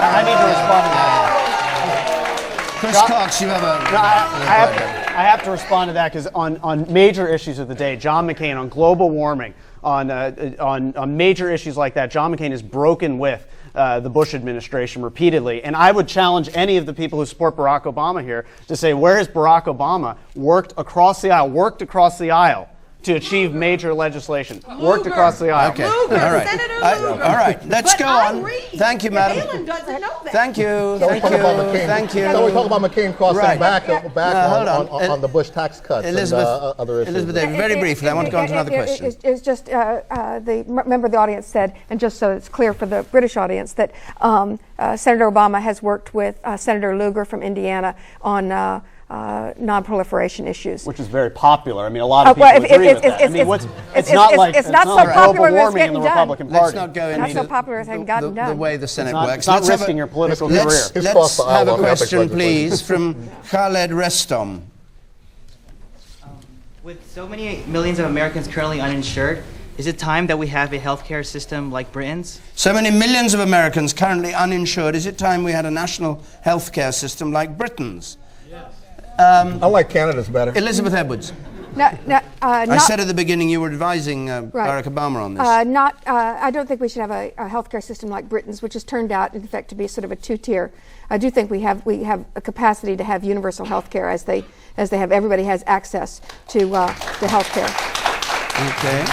I need to respond to that. Chris Cox, you have a... I have to respond to that because on major issues of the day, John McCain, on global warming, on major issues like that, John McCain has broken with the Bush administration repeatedly. And I would challenge any of the people who support Barack Obama here to say, where has Barack Obama worked across the aisle to achieve major legislation? Worked across the aisle. Okay. All right. Let's go on. Thank you, madam. Thank you. Thank you. So we talk about McCain crossing back on the Bush tax cuts and other issues. Elizabeth Davis, very briefly, I want to go on to another question. It's just the member of the audience said, and just so it's clear for the British audience, that Senator Obama has worked with Senator Lugar from Indiana on non-proliferation issues, which is very popular. I mean, a lot of people agree with that. It's not like global warming in the Republican Party. Let's not go into the way the Senate works. It's not risking your political career. Let's have a question, please, from Khaled Restom. With so many millions of Americans currently uninsured, is it time that we have a healthcare system like Britain's? So many millions of Americans currently uninsured. Is it time we had a national healthcare system like Britain's? I like Canada's better. Elizabeth Edwards. I said at the beginning you were advising Barack Obama on this. I don't think we should have a healthcare system like Britain's, which has turned out, in fact, to be sort of a two-tier. I do think we have a capacity to have universal healthcare as they have. Everybody has access to healthcare. Okay.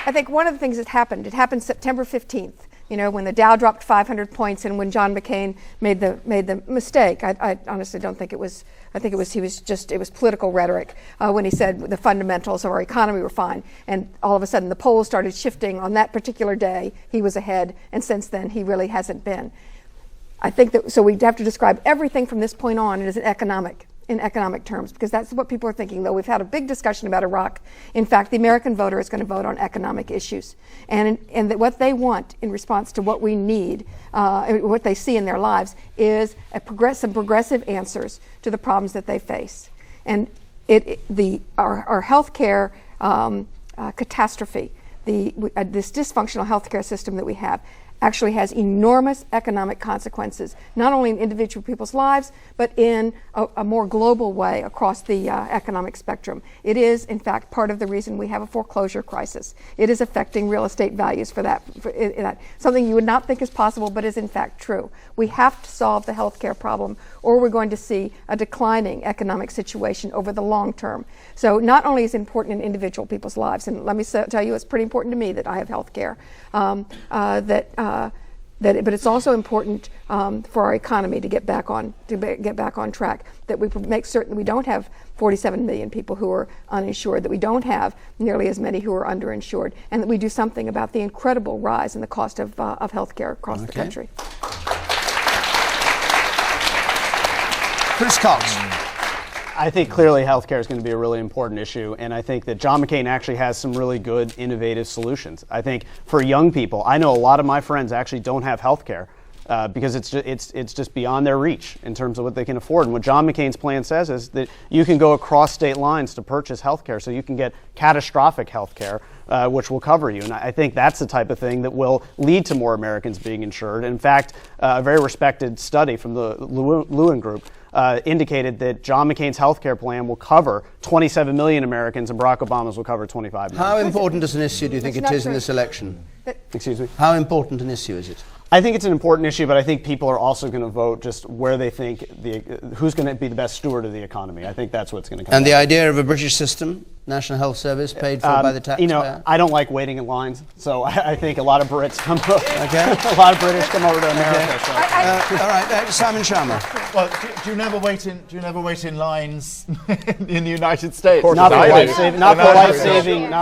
I think one of the things that happened. It happened September 15th. You know, when the Dow dropped 500 points, and when John McCain made the mistake. I honestly don't think it was. I think it was political rhetoric when he said the fundamentals of our economy were fine, and all of a sudden the polls started shifting on that particular day. He was ahead, and since then he really hasn't been. I think that so we have to describe everything from this point on as in economic terms, because that's what people are thinking, though. We've had a big discussion about Iraq. In fact, the American voter is going to vote on economic issues. And that what they want in response to what we need, what they see in their lives, is some progressive answers to the problems that they face. And our healthcare catastrophe, this dysfunctional healthcare system that we have, actually has enormous economic consequences, not only in individual people's lives, but in a more global way across the economic spectrum. It is, in fact, part of the reason we have a foreclosure crisis. It is affecting real estate values for that. Something you would not think is possible, but is in fact true. We have to solve the healthcare problem, or we're going to see a declining economic situation over the long term. So not only is it important in individual people's lives, and let me tell you, it's pretty important to me that I have healthcare, but it's also important for our economy to get back on track. That we make certain we don't have 47 million people who are uninsured, that we don't have nearly as many who are underinsured, and that we do something about the incredible rise in the cost of health care across the country. Chris Cox. I think clearly healthcare is going to be a really important issue, and I think that John McCain actually has some really good, innovative solutions. I think for young people, I know a lot of my friends actually don't have healthcare because it's just beyond their reach in terms of what they can afford. And what John McCain's plan says is that you can go across state lines to purchase healthcare, so you can get catastrophic healthcare, which will cover you. And I think that's the type of thing that will lead to more Americans being insured. In fact, a very respected study from the Lewin Group indicated that John McCain's health care plan will cover 27 million Americans and Barack Obama's will cover 25 million. How important as an issue do you think it is in this election? Excuse me? How important an issue is it? I think it's an important issue, but I think people are also going to vote just where they think who's going to be the best steward of the economy. I think that's what's going to come. And the idea of a British system, National Health Service, paid for by the taxpayer? I don't like waiting in lines, so I think a lot of Brits come a lot of British come over to America. So. All right, Simon Sharma. Well, do you never wait in? Do you never wait in lines in the United States? Not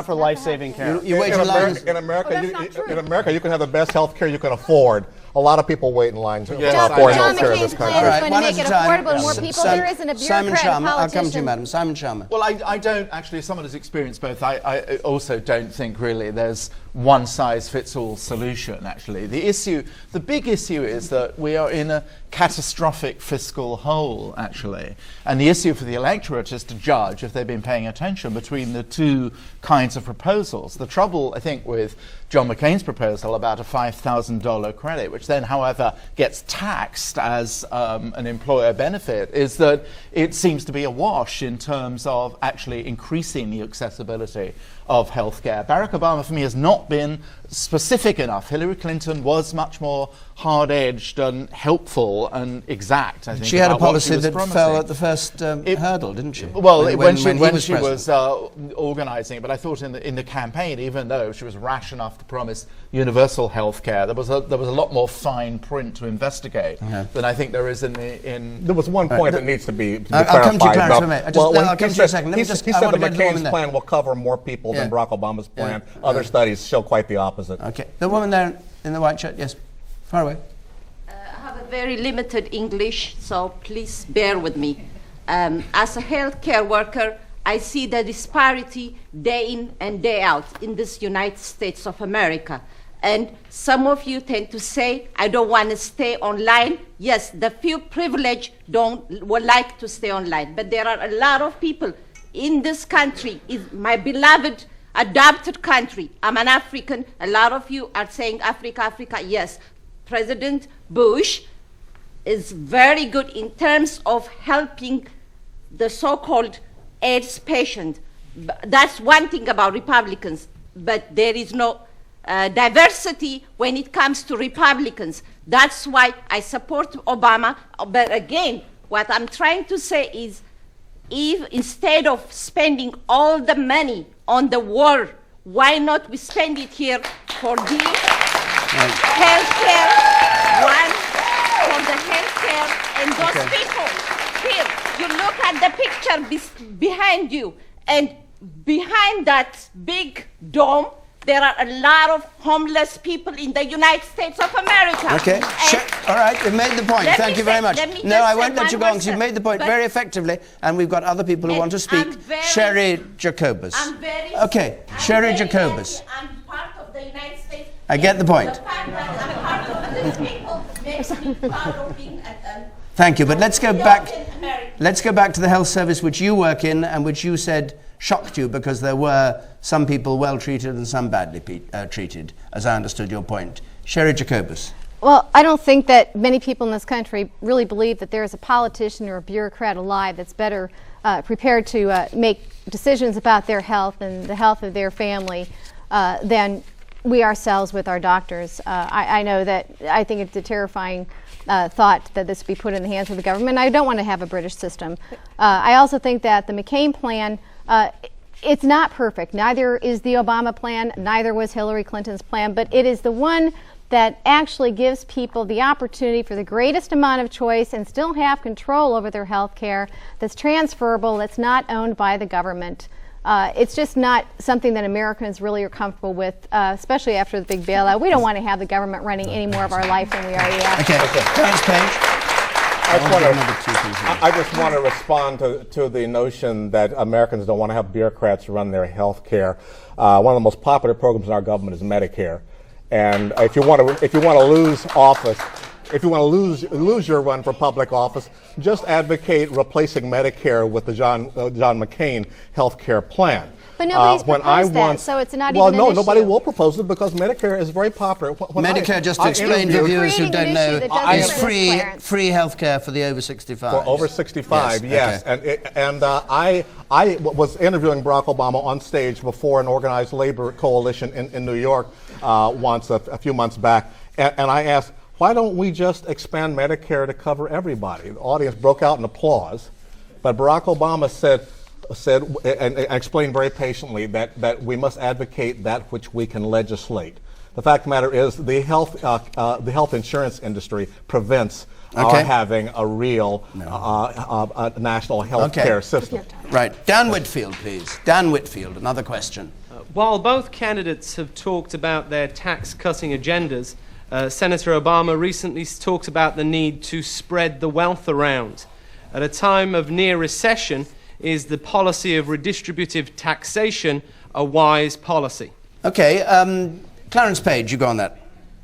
for life-saving care. You wait in lines. In America, you can have the best health care you can afford. A lot of people wait in lines for health care in this country. John McCain's plan is going to make it affordable to more people. There isn't a Simon bureaucrat Sharma, I'll come to you, politician. madam. Simon Sharma. Well, I don't actually, as someone who's experienced both, I also don't think really there's one size fits all solution, actually. The big issue is that we are in a catastrophic fiscal hole, actually. And the issue for the electorate is to judge if they've been paying attention between the two kinds of proposals. The trouble, I think, with John McCain's proposal about a $5,000 credit, which then, however, gets taxed as an employer benefit, is that it seems to be a wash in terms of actually increasing the accessibility of healthcare. Barack Obama, for me, has not been specific enough. Hillary Clinton was much more hard-edged and helpful and exact, I think. She had a policy that promising. fell at the first hurdle, didn't she? Well, when she was was organising it, but I thought in the campaign, even though she was rash enough to promise universal health care, there was a lot more fine print to investigate than I think there is in There was one point that needs to be clarified. I'll come to you, Clarence, for a minute. I'll come to you in a second. He said that McCain's plan will cover more people than Barack Obama's plan. Other studies show quite the opposite. Okay. The woman there in the white shirt, yes. Far away. I have a very limited English, so please bear with me. As a healthcare worker, I see the disparity day in and day out in this United States of America. And some of you tend to say, I don't want to stay online. Yes, the few privileged would like to stay online. But there are a lot of people in this country, is my beloved adopted country. I'm an African. A lot of you are saying Africa, Africa. Yes, President Bush is very good in terms of helping the so-called AIDS patient. That's one thing about Republicans, but there is no diversity when it comes to Republicans. That's why I support Obama. But again, what I'm trying to say is, if instead of spending all the money on the war, why not we spend it here for the healthcare, one for the healthcare, and those people here. You look at the picture behind you, and behind that big dome, there are a lot of homeless people in the United States of America. Okay, all right, you've made the point. Thank you very much. No, I won't let you go on because you've made the point very effectively, and we've got other people who want to speak. Sherry Jacobus. Okay, Sherry Jacobus. I'm part of the United States. I get the point. The fact that I'm part of these people makes me proud of being Thank you, but let's go back. Let's go back to the health service which you work in and which you said shocked you because there were some people well treated and some badly treated, as I understood your point. Sherry Jacobus. Well, I don't think that many people in this country really believe that there is a politician or a bureaucrat alive that's better prepared to make decisions about their health and the health of their family than we ourselves with our doctors. I know that I think it's a terrifying thought that this be put in the hands of the government. I don't want to have a British system. I also think that the McCain plan, it's not perfect. Neither is the Obama plan, neither was Hillary Clinton's plan, but it is the one that actually gives people the opportunity for the greatest amount of choice and still have control over their health care that's transferable, that's not owned by the government. It's just not something that Americans really are comfortable with, especially after the big bailout. We don't want to have the government running any more of our life than we already have. Okay. Clarence Page. I just want to respond to the notion that Americans don't want to have bureaucrats run their health care. One of the most popular programs in our government is Medicare. And if you want to lose office, if you want to lose your run for public office, just advocate replacing Medicare with the John McCain health care plan. But nobody's proposed that, so it's not even an issue. Nobody will propose it because Medicare is very popular. Medicare, just to explain to viewers who don't know, is free health care for the over 65s. For over 65, yes. Okay. I was interviewing Barack Obama on stage before an organized labor coalition in New York once a few months back, and I asked, why don't we just expand Medicare to cover everybody? The audience broke out in applause, but Barack Obama said and explained very patiently that we must advocate that which we can legislate. The fact of the matter is the health insurance industry prevents our having a real national health care system. Right. Dan Whitfield, please. Dan Whitfield, another question. While both candidates have talked about their tax-cutting agendas, Senator Obama recently talked about the need to spread the wealth around. At a time of near recession, is the policy of redistributive taxation a wise policy? Okay, Clarence Page, you go on that.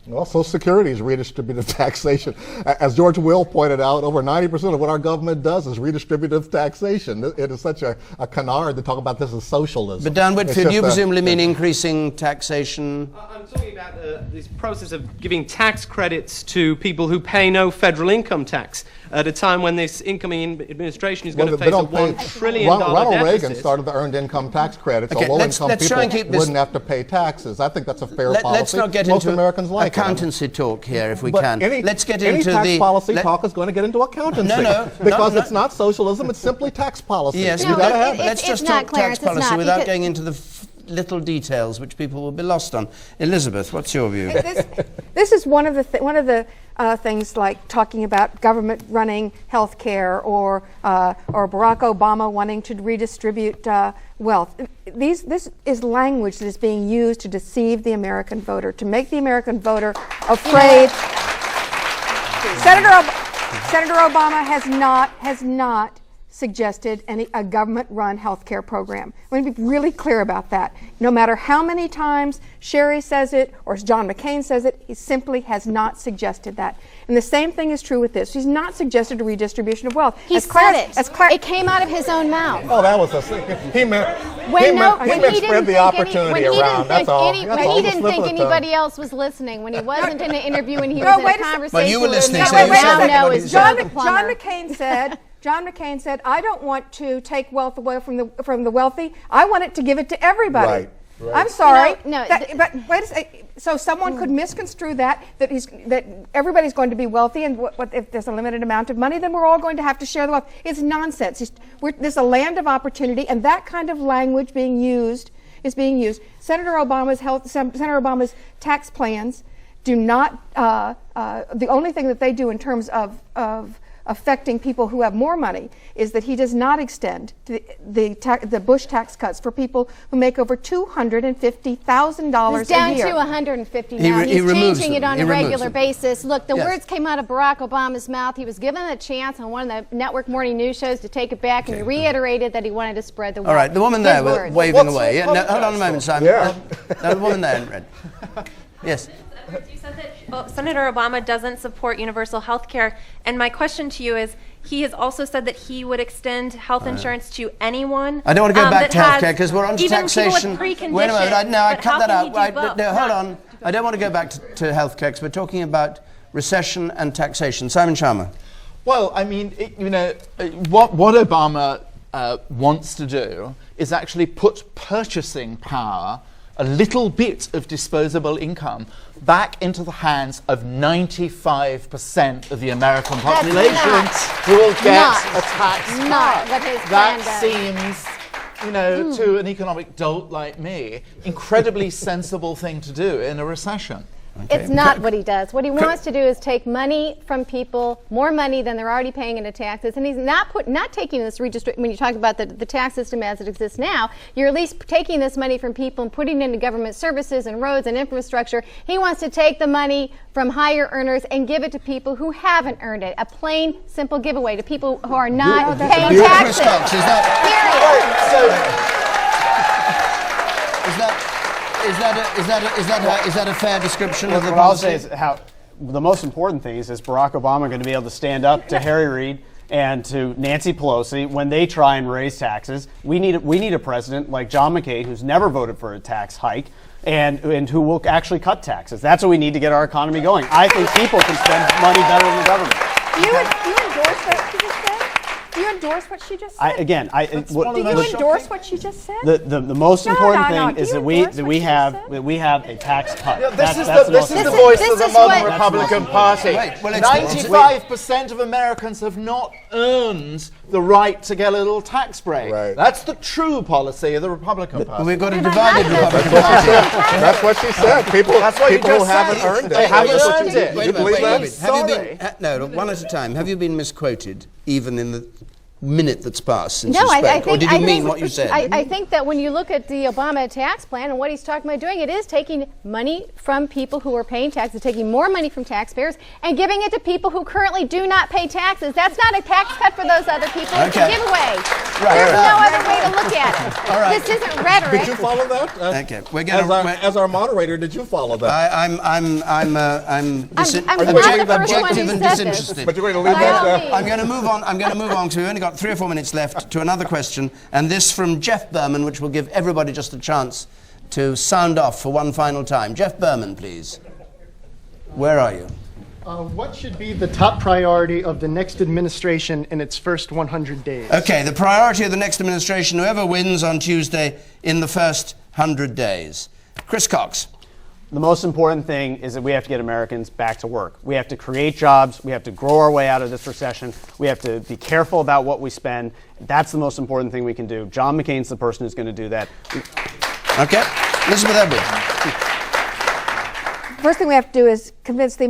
Well, Social Security is redistributive taxation. As George Will pointed out, over 90% of what our government does is redistributive taxation. It is such a canard to talk about this as socialism. But Dan Whitfield, you presumably mean increasing taxation? I'm talking about this process of giving tax credits to people who pay no federal income tax at a time when this incoming administration is going to face a $1 trillion Ronald deficit. Reagan started the earned income tax credit, so Okay, low-income let's try and people keep this- wouldn't have to pay taxes. I think that's a fair policy. Let's not get Most into Americans like it. accountancy talk here, if we But can. Let's get into tax the policy talk is going to get into accountancy. Because it's not socialism; it's simply tax policy. Yes, you gotta have it. let's just talk tax policy without going into the little details which people will be lost on. Elizabeth, what's your view? This is one of the things like talking about government running health care or Barack Obama wanting to redistribute wealth. This is language that is being used to deceive the American voter, to make the American voter afraid. Senator Obama has not suggested a government-run health care program. I'm going to be really clear about that. No matter how many times Sherry says it or John McCain says it, he simply has not suggested that. And the same thing is true with this. He's not suggested a redistribution of wealth. He said it. It came out of his own mouth. Oh, that was he meant spread the opportunity around. That's all. But he didn't think anybody else was listening when he wasn't in an interview and he was in a conversation. Well, you were listening. John McCain said, I don't want to take wealth away from the wealthy. I want it to give it to everybody. Right. I'm sorry. But wait a second. So someone could misconstrue that everybody's going to be wealthy, and if there's a limited amount of money, then we're all going to have to share the wealth. It's nonsense. There's a land of opportunity, and that kind of language is being used. Senator Obama's tax plans do not. The only thing that they do in terms of affecting people who have more money is that he does not extend the Bush tax cuts for people who make over $250,000 He's down a year. to 150 now. He's changing it on a regular basis. Look, the words came out of Barack Obama's mouth. He was given a chance on one of the network morning news shows to take it back, and he reiterated that he wanted to spread the wealth. All right, the woman there waving away. No, hold on a moment, Simon. Yeah. No, the woman there in red. Yes. You said that Senator Obama doesn't support universal health care, and my question to you is, he has also said that he would extend health insurance to anyone. I don't want to go back to health care because we're on to even taxation. People with Wait a moment, no, I but cut how that can out. he do Right, both? no, hold on. I don't want to go back to health care because we're talking about recession and taxation. Simon Sharma. Well, I mean, what Obama wants to do is actually put purchasing power, a little bit of disposable income, back into the hands of 95% of the American population who will get a tax cut. Not what his plan That does. seems, to an economic dolt like me, incredibly sensible thing to do in a recession. It's not what he does. What he wants to do is take money from people, more money than they're already paying into taxes, and he's not taking this when you talk about the tax system as it exists now, you're at least taking this money from people and putting it into government services and roads and infrastructure. He wants to take the money from higher earners and give it to people who haven't earned it. A plain, simple giveaway to people who are not paying taxes. Is that a fair description of the what I'll say policy? is the most important thing is Barack Obama going to be able to stand up to Harry Reid and to Nancy Pelosi when they try and raise taxes? We need a president like John McCain, who's never voted for a tax hike, and who will actually cut taxes. That's what we need to get our economy going. I think people can spend money better than the government. Do you endorse what she just said? Do you endorse what she just said? Do you endorse what she just said? The most important thing Do is you that endorse what we she have just said? that we have a tax cut. Yeah, this That's is the most the important. voice This of the is modern what- Republican Party. Wait, well, 95% of Americans have not earned the right to get a little tax break. Right. That's the true policy of the Republican Party. We've got a divided Republican That's Party. what she said. That's what she said. People, That's what you people who just haven't said. earned it. They haven't That's what earned you- it. You Wait a believe minute, that? wait a minute. Have you been, no, one at a time. Have you been misquoted even in the minute that's passed since No, you I spoke? think Or did you mean what you said? I think that when you look at the Obama tax plan and what he's talking about doing, it is taking money from people who are paying taxes, taking more money from taxpayers, and giving it to people who currently do not pay taxes. That's not a tax cut for those other people. It's a Okay. giveaway. Right. There's no other way to look at it. All right. This isn't rhetoric. Did you follow that? Okay, we're gonna. As our moderator, did you follow that? I'm not the first one objective who and said disinterested. this. But you're going to leave By all that? means. I'm going to move on. We've only got 3 or 4 minutes left to another question, and this from Jeff Berman, which will give everybody just a chance to sound off for one final time. Jeff Berman, please. Where are you? What should be the top priority of the next administration in its first 100 days? Okay, the priority of the next administration, whoever wins on Tuesday in the first 100 days. Chris Cox. The most important thing is that we have to get Americans back to work. We have to create jobs. We have to grow our way out of this recession. We have to be careful about what we spend. That's the most important thing we can do. John McCain's the person who's going to do that. Okay. Elizabeth Edwards. First thing we have to do is convince the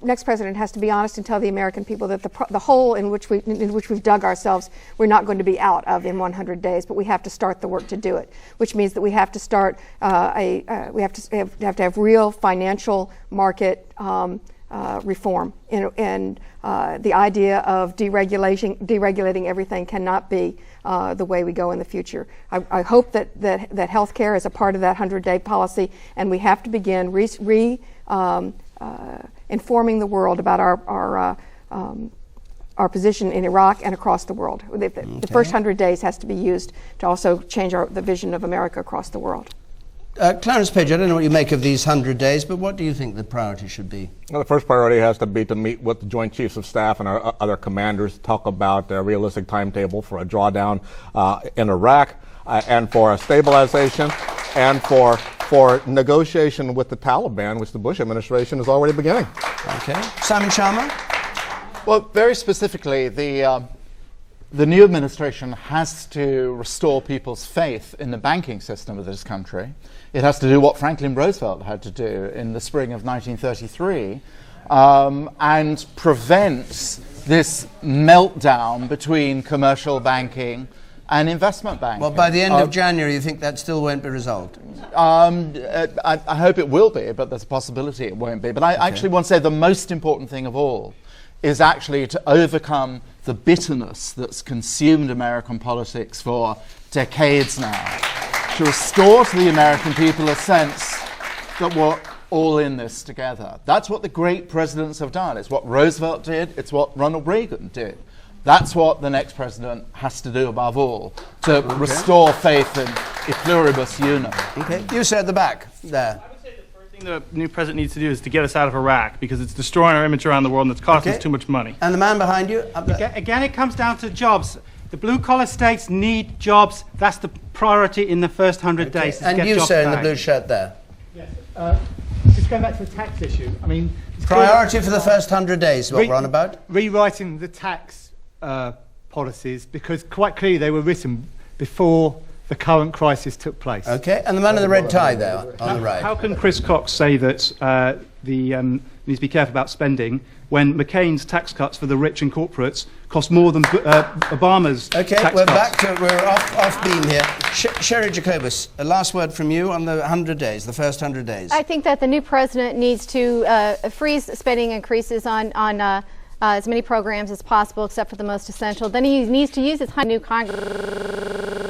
next president has to be honest and tell the American people that the hole in which we've dug ourselves, we're not going to be out of in 100 days, but we have to start the work to do it, which means that we have to start we have to have real financial market reform, and the idea of deregulating everything cannot be the way we go in the future. I hope that health care is a part of that 100-day policy, and we have to begin informing the world about our position in Iraq and across the world. The first 100 days has to be used to also change the vision of America across the world. Clarence Page, I don't know what you make of these 100 days, but what do you think the priority should be? Well, the first priority has to be to meet with the Joint Chiefs of Staff and our other commanders, talk about a realistic timetable for a drawdown in Iraq, and for a stabilization, and for negotiation with the Taliban, which the Bush administration is already beginning. Okay. Simon Sharma? Well, very specifically, the new administration has to restore people's faith in the banking system of this country. It has to do what Franklin Roosevelt had to do in the spring of 1933 and prevent this meltdown between commercial banking and investment banking. Well, by the end of January, you think that still won't be resolved? I hope it will be, but there's a possibility it won't be. But I actually want to say the most important thing of all is actually to overcome the bitterness that's consumed American politics for decades now, to restore to the American people a sense that we're all in this together. That's what the great presidents have done. It's what Roosevelt did. It's what Ronald Reagan did. That's what the next president has to do above all, to restore faith in e pluribus unum. Okay, you say at the back there. The new president needs to do is to get us out of Iraq, because it's destroying our image around the world and it's costing us too much money. And the man behind you? Again, it comes down to jobs. The blue-collar states need jobs. That's the priority in the first 100 days. And you, sir, in the blue shirt there? Yes. Just going back to the tax issue. I mean, priority for the first 100 days, what we're on about? Rewriting the tax policies, because quite clearly they were written before the current crisis took place. Okay, and the man in the red tie there on the right. How can Chris Cox say that needs to be careful about spending when McCain's tax cuts for the rich and corporates cost more than Obama's tax cuts? We're off beam here. Sherry Jacobus, a last word from you on the 100 days, the first 100 days. I think that the new president needs to freeze spending increases on as many programs as possible, except for the most essential. Then he needs to use his new Congress